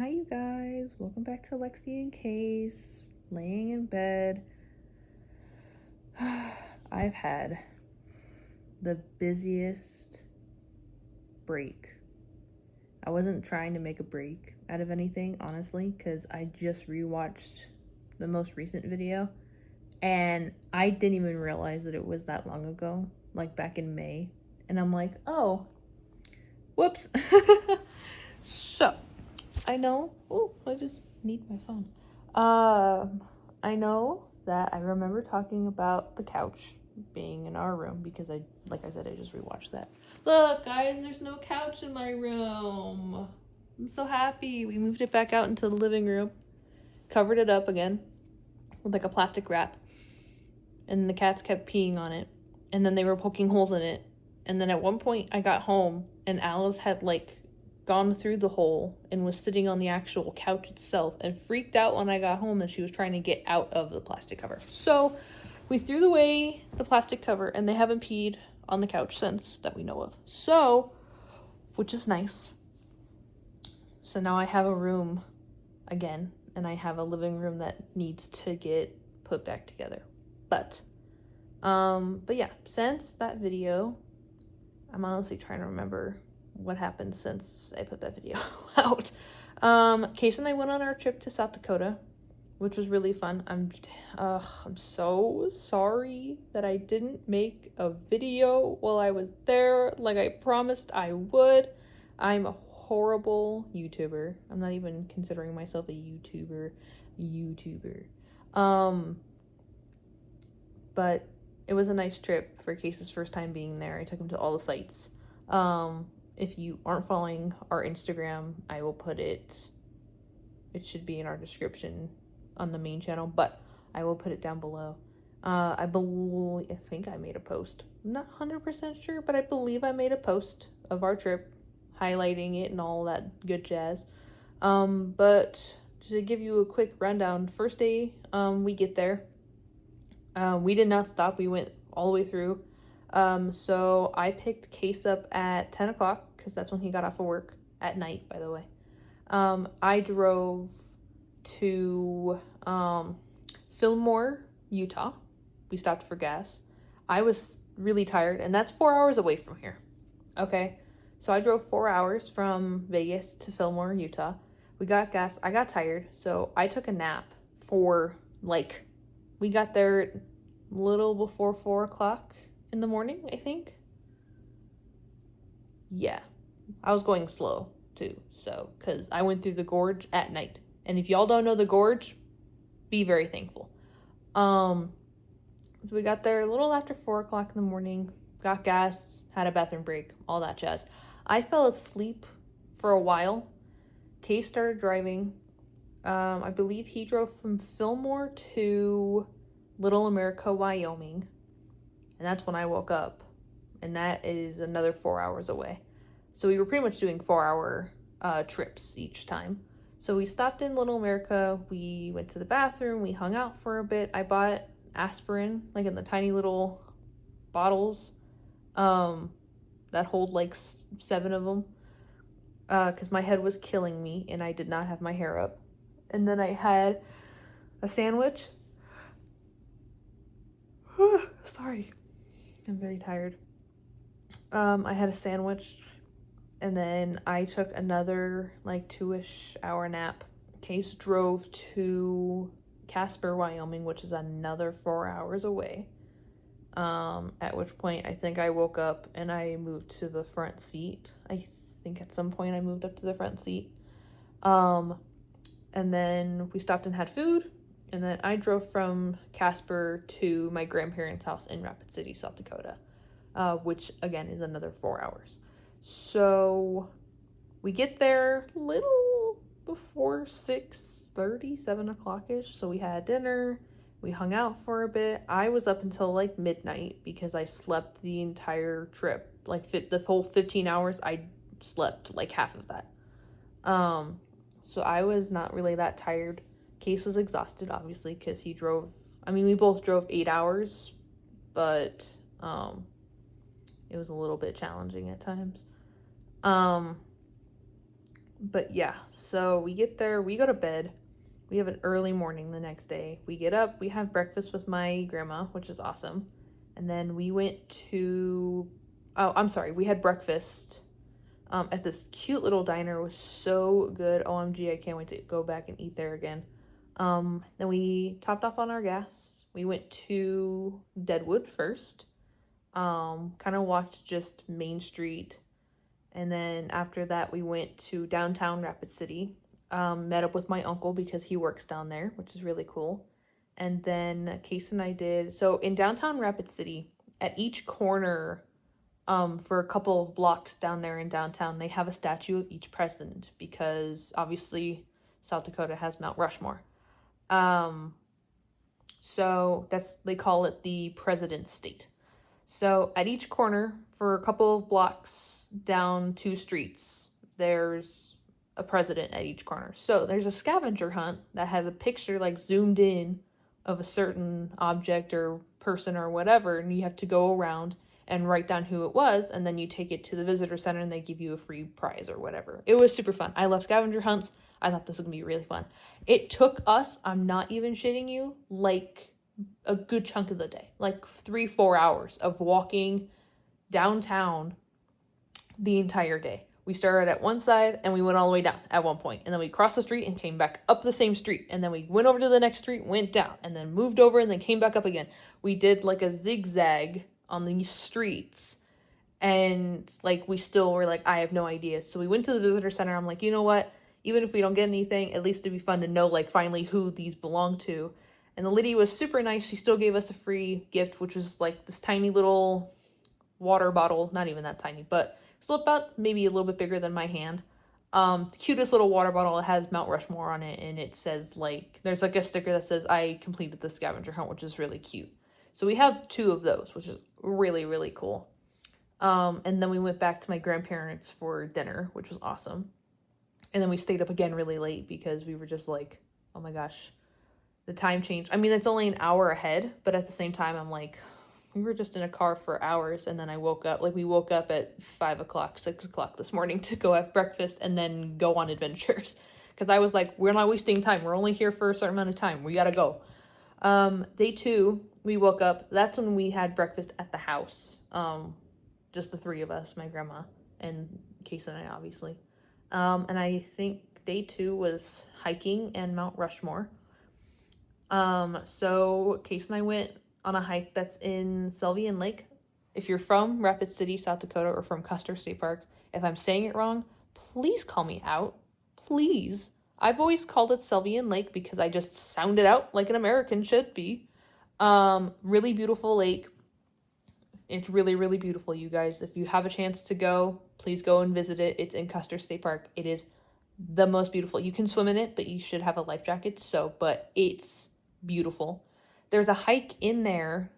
Hi you guys, welcome back to Lexi and Case, laying in bed. I've had the busiest break. I wasn't trying to make a break out of anything, honestly, because I just rewatched the most recent video and I didn't even realize that it was that long ago, like back in May. And I'm like, oh, whoops. So, I know. Oh, I just need my phone. I know that I remember talking about the couch being in our room because like I said, I just rewatched that. Look, guys, there's no couch in my room. I'm so happy. We moved it back out into the living room, covered it up again with like a plastic wrap, and the cats kept peeing on it, and then they were poking holes in it, and then at one point I got home and Alice had like gone through the hole and was sitting on the actual couch itself and freaked out when I got home that she was trying to get out of the plastic cover. So we threw away the plastic cover and they haven't peed on the couch since that we know of. So, which is nice. So now I have a room again and I have a living room that needs to get put back together. But yeah, since that video, I'm honestly trying to remember what happened since I put that video out. Case and I went on our trip to South Dakota, which was really fun. I'm so sorry that I didn't make a video while I was there like I promised I would. I'm a horrible YouTuber. I'm not even considering myself a YouTuber. But it was a nice trip for Case's first time being there. I took him to all the sites. If you aren't following our Instagram, I will put it should be in our description on the main channel, but I will put it down below. I think I made a post. I'm not 100% sure, but I believe I made a post of our trip, highlighting it and all that good jazz. But to give you a quick rundown, first day we get there, we did not stop. We went all the way through. So I picked Case up at 10 o'clock because that's when he got off of work at night, by the way. I drove to Fillmore, Utah. We stopped for gas. I was really tired, and that's 4 hours away from here. Okay, so I drove 4 hours from Vegas to Fillmore, Utah. We got gas. I got tired, so I took a nap for we got there a little before 4 o'clock in the morning, I think. Yeah, I was going slow too, so because I went through the gorge at night, and if y'all don't know the gorge, be very thankful. So we got there a little after 4 o'clock in the morning, got gas, had a bathroom break, all that jazz. I fell asleep for a while. Case started driving. I believe he drove from Fillmore to Little America, Wyoming. And that's when I woke up. And that is another 4 hours away. So we were pretty much doing 4-hour trips each time. So we stopped in Little America. We went to the bathroom. We hung out for a bit. I bought aspirin, like in the tiny little bottles that hold like 7 of them. Because my head was killing me and I did not have my hair up. And then I had a sandwich. Sorry. I'm very tired. I had a sandwich, and then I took another 2-ish hour nap. Case drove to Casper, Wyoming, which is another 4 hours away. At which point I think I woke up and I moved to the front seat. I think at some point I moved up to the front seat. And then we stopped and had food. And then I drove from Casper to my grandparents' house in Rapid City, South Dakota, which, again, is another 4 hours. So we get there little before 6:30, 7 o'clock-ish. So we had dinner. We hung out for a bit. I was up until, midnight because I slept the entire trip. The whole 15 hours, I slept, half of that. So I was not really that tired. Case was exhausted, obviously, because we both drove 8 hours, but it was a little bit challenging at times. But yeah, so we get there, we go to bed. We have an early morning the next day. We get up, we have breakfast with my grandma, which is awesome. And then we went to, oh, I'm sorry, we had breakfast at this cute little diner. It was so good. OMG, I can't wait to go back and eat there again. Then we topped off on our gas. We went to Deadwood first. Kind of walked just Main Street. And then after that, we went to downtown Rapid City. Met up with my uncle because he works down there, which is really cool. And then Case and I did, so in downtown Rapid City, at each corner, for a couple of blocks down there in downtown, they have a statue of each president because obviously South Dakota has Mount Rushmore. Um, so they call it the President's State. So at each corner, for a couple of blocks down 2 streets, there's a president at each corner. So there's a scavenger hunt that has a picture like zoomed in of a certain object or person or whatever, and you have to go around and write down who it was, and then you take it to the visitor center and they give you a free prize or whatever. It was super fun. I love scavenger hunts. I thought this was gonna be really fun. It took us, I'm not even shitting you, like a good chunk of the day, like 3-4 hours of walking downtown the entire day. We started at one side and we went all the way down at one point, and then we crossed the street and came back up the same street, and then we went over to the next street, went down, and then moved over and then came back up again. We did like a zigzag on these streets, and like we still were like, I have no idea. So we went to the visitor center. I'm like, you know what, even if we don't get anything, at least it'd be fun to know like finally who these belong to. And the lady was super nice. She still gave us a free gift, which was like this tiny little water bottle. Not even that tiny, but it's about maybe a little bit bigger than my hand. Cutest little water bottle. It has Mount Rushmore on it, and it says like, there's like a sticker that says I completed the scavenger hunt, which is really cute. So we have 2 of those, which is really, really cool. And then we went back to my grandparents for dinner, which was awesome. And then we stayed up again really late because we were just like, oh my gosh, the time change. I mean, it's only an hour ahead, but at the same time, I'm like, we were just in a car for hours, and then I woke up, like we woke up at 5 o'clock, 6 o'clock this morning to go have breakfast and then go on adventures. Because I was like, we're not wasting time. We're only here for a certain amount of time. We gotta go. Day 2, we woke up. That's when we had breakfast at the house. Just the 3 of us, my grandma and Case and I, obviously. And I think day 2 was hiking and Mount Rushmore. So Case and I went on a hike that's in Sylvian Lake. If you're from Rapid City, South Dakota, or from Custer State Park, if I'm saying it wrong, please call me out. Please. I've always called it Sylvian Lake because I just sound it out like an American should be. Really beautiful lake. It's really, really beautiful, you guys. If you have a chance to go, please go and visit it. It's in Custer State Park. It is the most beautiful. You can swim in it, but you should have a life jacket. But it's beautiful. There's a hike in there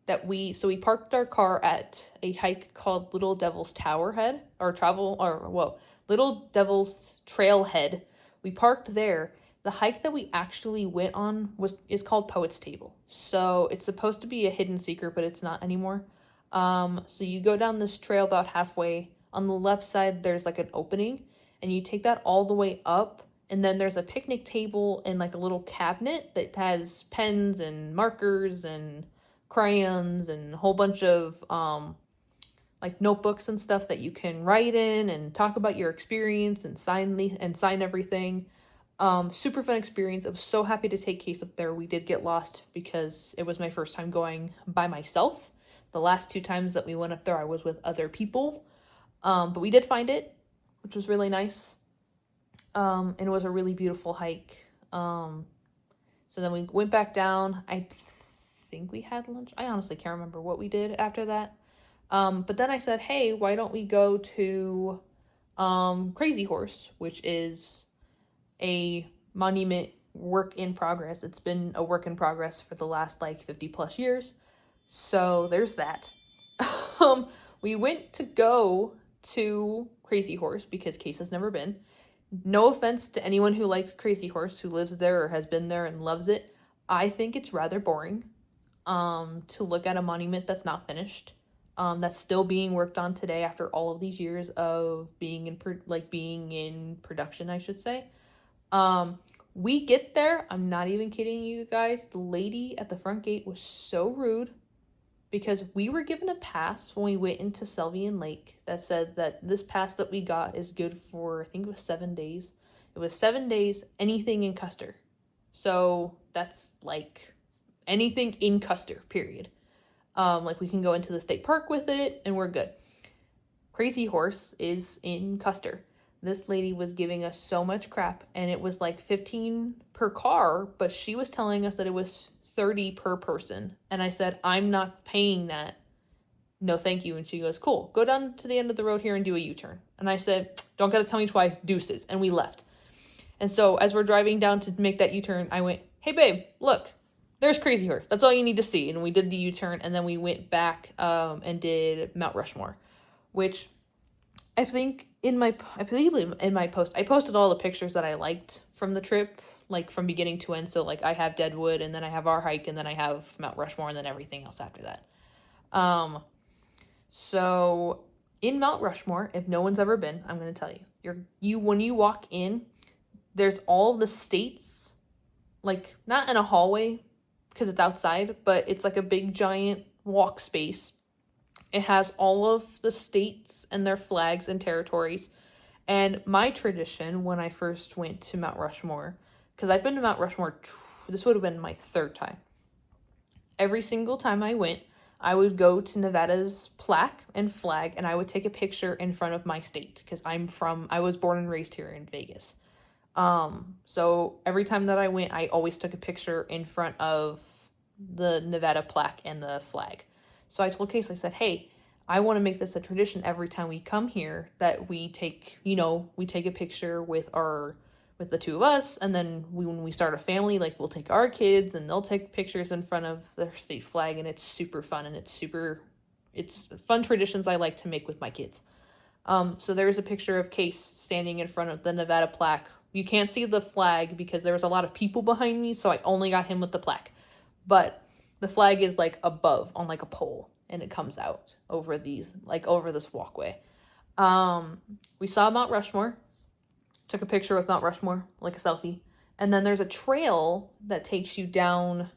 that we parked our car at a hike called Little Devil's Towerhead, Little Devil's Trailhead. We parked there. The hike that we actually went on is called Poet's Table. So it's supposed to be a hidden secret, but it's not anymore. So you go down this trail about halfway. On the left side, there's like an opening, and you take that all the way up, and then there's a picnic table and like a little cabinet that has pens and markers and crayons and a whole bunch of like notebooks and stuff that you can write in and talk about your experience and sign everything. Super fun experience. I was so happy to take Case up there. We did get lost because it was my first time going by myself. The last 2 times that we went up there, I was with other people. But we did find it, which was really nice. And it was a really beautiful hike. So then we went back down. I think we had lunch. I honestly can't remember what we did after that. But then I said, hey, why don't we go to Crazy Horse, which is a monument work in progress. It's been a work in progress for the last like 50 plus years. So there's that. We went to go to Crazy Horse because Case has never been. No offense to anyone who likes Crazy Horse, who lives there or has been there and loves it. I think it's rather boring to look at a monument that's not finished. that's still being worked on today after all of these years of being in production, I should say. We get there, I'm not even kidding you guys, the lady at the front gate was so rude because we were given a pass when we went into Selvian Lake that said that this pass that we got is good for, I think it was 7 days. It was 7 days, anything in Custer. So that's like anything in Custer, period. Like we can go into the state park with it and we're good. Crazy Horse is in Custer. This lady was giving us so much crap, and it was like 15 per car, but she was telling us that it was 30 per person. And I said, I'm not paying that. No, thank you. And she goes, cool, go down to the end of the road here and do a U-turn. And I said, don't gotta tell me twice, deuces. And we left. And so as we're driving down to make that U-turn, I went, hey babe, look, there's Crazy Horse. That's all you need to see. And we did the U-turn, and then we went back and did Mount Rushmore, which I think I believe in my post, I posted all the pictures that I liked from the trip, like from beginning to end. So like I have Deadwood, and then I have our hike, and then I have Mount Rushmore, and then everything else after that. So in Mount Rushmore, if no one's ever been, I'm going to tell you, when you walk in, there's all the states, like not in a hallway because it's outside, but it's like a big giant walk space. It has all of the states and their flags and territories. And my tradition when I first went to Mount Rushmore, because I've been to Mount Rushmore, this would have been my 3rd time. Every single time I went, I would go to Nevada's plaque and flag, and I would take a picture in front of my state, because I was born and raised here in Vegas. So every time that I went, I always took a picture in front of the Nevada plaque and the flag. So I told Case, I said, hey, I want to make this a tradition every time we come here that we take a picture with the two of us, and then when we start a family, like we'll take our kids and they'll take pictures in front of their state flag, and it's super fun, and it's fun traditions I like to make with my kids. So there's a picture of Case standing in front of the Nevada plaque. You can't see the flag because there was a lot of people behind me, so I only got him with the plaque. But the flag is like above on like a pole, and it comes out over this walkway. We saw Mount Rushmore, took a picture with Mount Rushmore, like a selfie. And then there's a trail that takes you down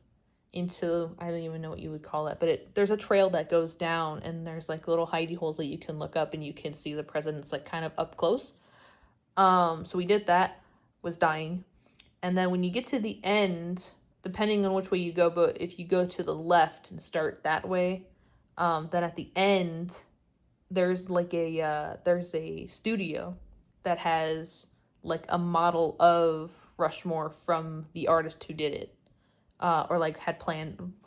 into, I don't even know what you would call it, but there's a trail that goes down, and there's like little hidey holes that you can look up, and you can see the presidents like kind of up close. So we did that, was dying. And then when you get to the end, depending on which way you go, but if you go to the left and start that way, then at the end, there's like there's a studio that has like a model of Rushmore from the artist who did it. Or like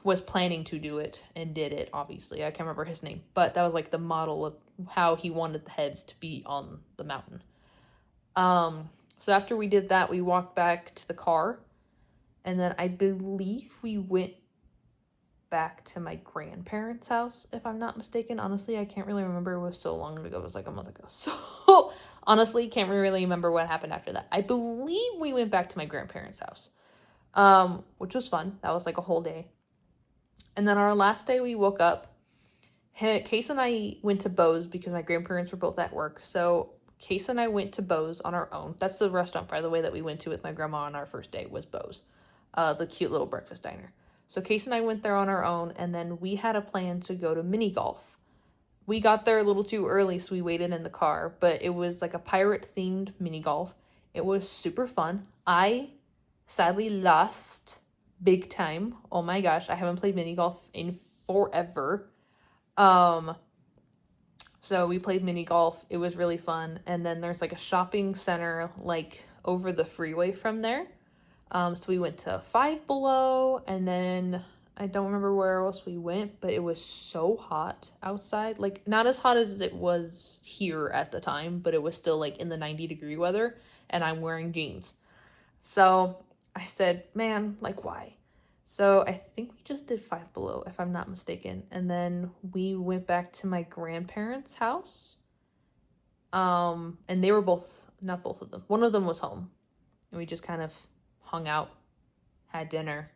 was planning to do it and did it, obviously. I can't remember his name, but that was like the model of how he wanted the heads to be on the mountain. So after we did that, we walked back to the car, and then I believe we went back to my grandparents' house, if I'm not mistaken. Honestly, I can't really remember. It was so long ago. It was like a month ago. So honestly, can't really remember what happened after that. I believe we went back to my grandparents' house, which was fun. That was like a whole day. And then our last day, we woke up. Case and I went to Bo's because my grandparents were both at work. So Case and I went to Bo's on our own. That's the restaurant, by the way, that we went to with my grandma on our first day, was Bo's, the cute little breakfast diner. So Case and I went there on our own, and then we had a plan to go to mini golf. We got there a little too early, so we waited in the car, but it was like a pirate-themed mini golf. It was super fun. I sadly lost big time. Oh my gosh, I haven't played mini golf in forever. So we played mini golf. It was really fun. And then there's like a shopping center like over the freeway from there. So we went to Five Below, and then I don't remember where else we went, but it was so hot outside. Like not as hot as it was here at the time, but it was still like in the 90-degree weather, and I'm wearing jeans. So I said, man, like why? So I think we just did Five Below, if I'm not mistaken. And then we went back to my grandparents' house. And they were not both of them. One of them was home. And we just kind of hung out, had dinner.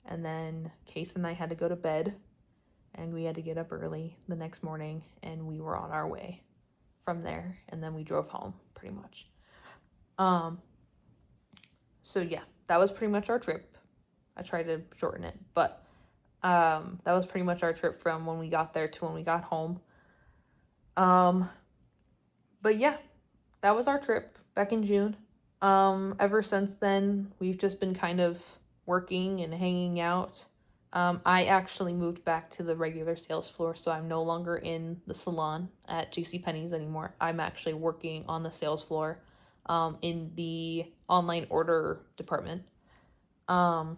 And then Case and I had to go to bed. and we had to get up early the next morning, and we were on our way from there, and then we drove home pretty much. So yeah, that was pretty much our trip. I tried to shorten it, but that was pretty much our trip from when we got there to when we got home. But yeah, that was our trip back in June. Ever since then, we've just been kind of working and hanging out. I actually moved back to the regular sales floor, so I'm no longer in the salon at JCPenney's anymore. I'm actually working on the sales floor, in the online order department. But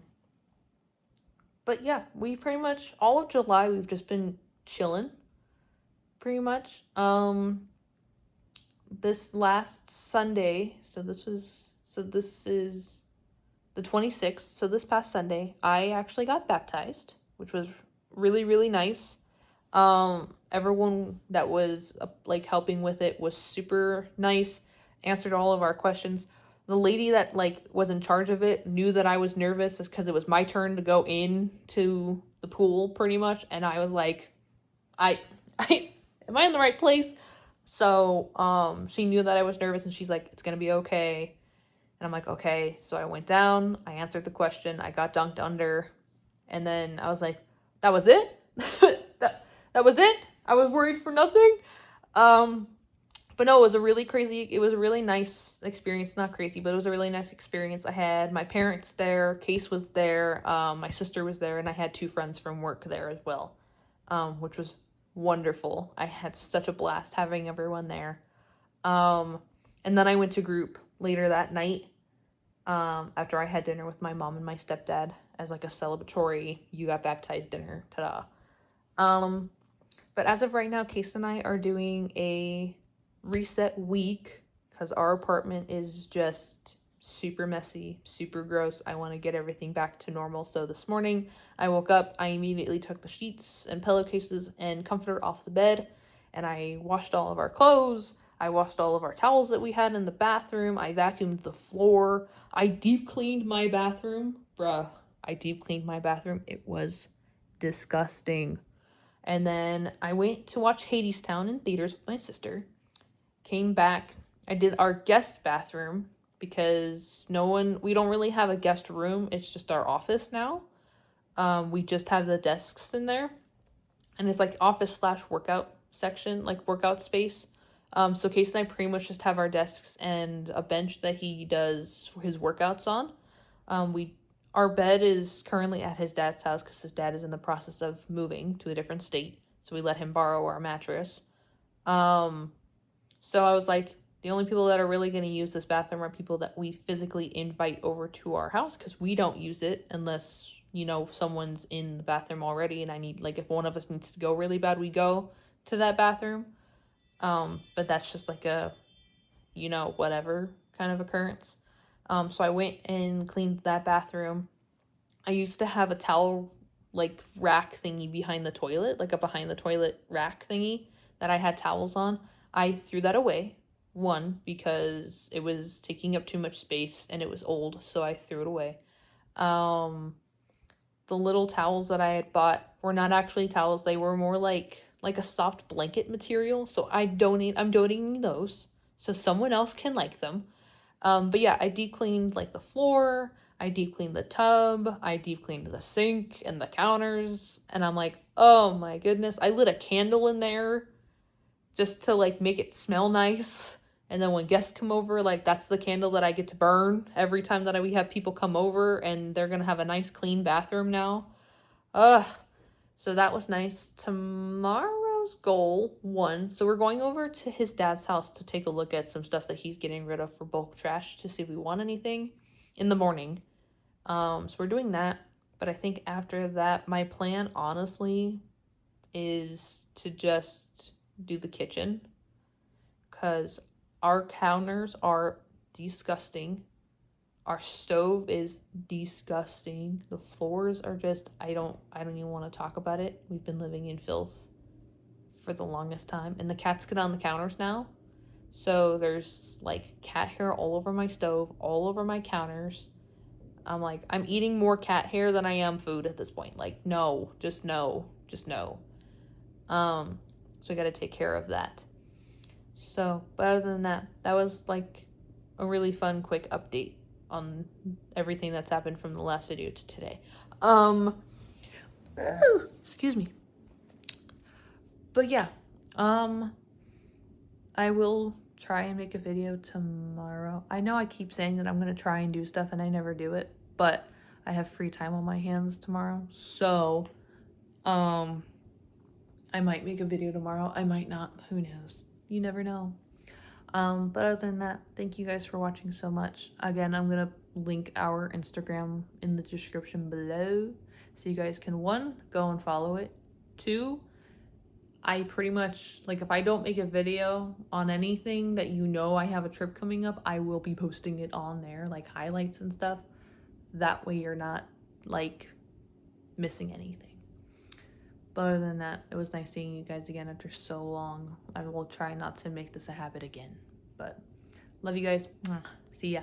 yeah, we pretty much, all of July, we've just been chilling, pretty much. This last Sunday, so this is the 26th, so this past Sunday, I actually got baptized, which was really, really nice. Everyone that was like helping with it was super nice, answered all of our questions. The lady that like was in charge of it knew that I was nervous because it was my turn to go in to the pool pretty much, and I was like, I am I in the right place? So she knew that I was nervous, and she's like, it's gonna be okay. And I'm like, okay. So I went down, I answered the question, I got dunked under, and then I was like, that was it? that was it? I was worried for nothing? But no, it was a really nice experience. Not crazy, but it was a really nice experience. I had my parents there, Case was there, my sister was there, and I had 2 friends from work there as well, which was wonderful. I had such a blast having everyone there. And then I went to group later that night, after I had dinner with my mom and my stepdad as like a celebratory you got baptized dinner. Ta-da. But as of right now, Case and I are doing a reset week because our apartment is just super messy, super gross. I want to get everything back to normal. So this morning I woke up, I immediately took the sheets and pillowcases and comforter off the bed, and I washed all of our clothes. I washed all of our towels that we had in the bathroom. I vacuumed the floor. I deep cleaned my bathroom. Bruh, I deep cleaned my bathroom. It was disgusting. And then I went to watch Hadestown in theaters with my sister. Came back. I did our guest bathroom because we don't really have a guest room. It's just our office now. We just have the desks in there. And it's like office/workout section, like workout space. So Case and I pretty much just have our desks and a bench that he does his workouts on. Our bed is currently at his dad's house because his dad is in the process of moving to a different state. So we let him borrow our mattress. So I was like, the only people that are really going to use this bathroom are people that we physically invite over to our house because we don't use it unless, someone's in the bathroom already and I need, like, if one of us needs to go really bad, we go to that bathroom. But that's just like a, whatever kind of occurrence. So I went and cleaned that bathroom. I used to have a towel, like, rack thingy behind the toilet, like a behind the toilet rack thingy that I had towels on. I threw that away. One, because it was taking up too much space and it was old, so I threw it away. The little towels that I had bought were not actually towels. They were more like a soft blanket material, so I'm donating those so someone else can like them. But yeah, I deep cleaned like the floor, I deep cleaned the tub, I deep cleaned the sink and the counters, and I'm like, oh my goodness, I lit a candle in there just to like make it smell nice. And then when guests come over, like that's the candle that I get to burn every time that we have people come over, and they're gonna have a nice clean bathroom now. So that was nice. Tomorrow's goal, so we're going over to his dad's house to take a look at some stuff that he's getting rid of for bulk trash to see if we want anything in the morning. So we're doing that. But I think after that, my plan, honestly, is to just do the kitchen. Because our counters are disgusting. Our stove is disgusting. The floors are just, I don't even want to talk about it. We've been living in filth for the longest time. And the cats get on the counters now. So there's like cat hair all over my stove, all over my counters. I'm like, I'm eating more cat hair than I am food at this point. Like, no, just no. just know. So I got to take care of that. So, but other than that, that was like a really fun, quick update on everything that's happened from the last video to today. Excuse me. But yeah, I will try and make a video tomorrow. I know I keep saying that I'm going to try and do stuff and I never do it, but I have free time on my hands tomorrow. So, I might make a video tomorrow. I might not. Who knows? You never know. But other than that, thank you guys for watching so much. Again, I'm going to link our Instagram in the description below so you guys can, 1, go and follow it. 2, I pretty much, like, if I don't make a video on anything that you know I have a trip coming up, I will be posting it on there, like highlights and stuff. That way you're not, like, missing anything. But other than that, it was nice seeing you guys again after so long. I will try not to make this a habit again. But love you guys. See ya.